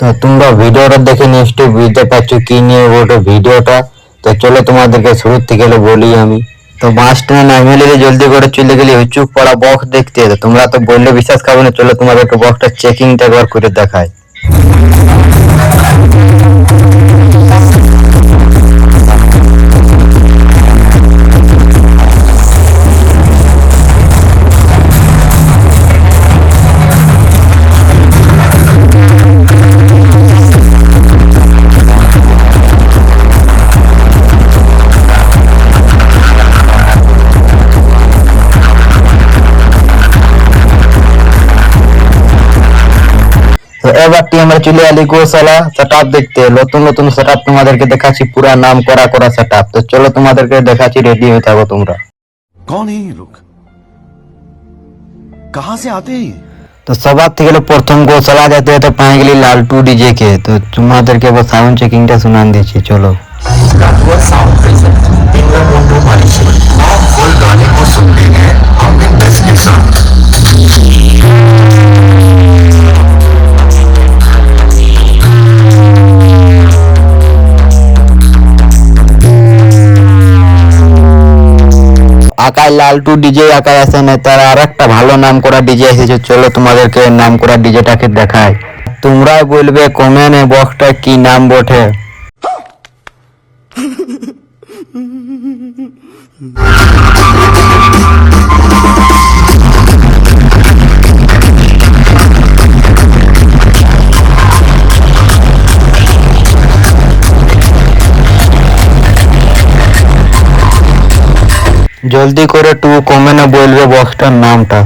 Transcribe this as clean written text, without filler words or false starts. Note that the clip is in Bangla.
তো তোমরা ভিডিওটা দেখে নিশ্চয়ই বুঝতে পারছো কি নিয়ে ওটা ভিডিওটা। তো চলো তোমাদেরকে শুরু থেকে বলি আমি। তো বাস স্ট্যান্ড নামিয়ে জলদি করে চলে গেলি হুচুক পড়া বক্স দেখতে। তো তোমরা তো বললে বিশ্বাস খাবে না, চলো তোমাদেরকে বক্সটা চেকিংটা একবার করে দেখায়। তো এবারটি আমরা চলে আলি গোশালা সেটআপ দেখতে। নতুন নতুন সেটআপ তোমাদেরকে দেখাচ্ছি, পুরা নাম করা করা সেটআপ। তো চলো তোমাদেরকে দেখাচ্ছি, রেডি হয়ে থাকো তোমরা। कौन है ये लोग? कहां से आते हैं ये? তো সবার থেকে প্রথম গোশালা যেতে যেতে পাই গেলি লালটু ডিজে কে। তো তোমাদেরকে এবার সাউন্ড চেকিংটা শুনান দিচ্ছি, চলো। रातुआ साउंड प्रेजेंट इंद्र मुंडू मनीषी आप फुल गाने को सुनते हैं हमने बेस के साथ। আকাই লালটু ডিজে আকাই আসে না, তার আর একটা ভালো নাম করা ডিজে এসেছে। চলো তোমাদেরকে নাম করা ডিজেটাকে দেখায়। তোমরাই বলবে কমেন্টে বক্সটা কি নাম বটে। জলদি করে টু কমেন্টে বলবে বক্সটার নামটা।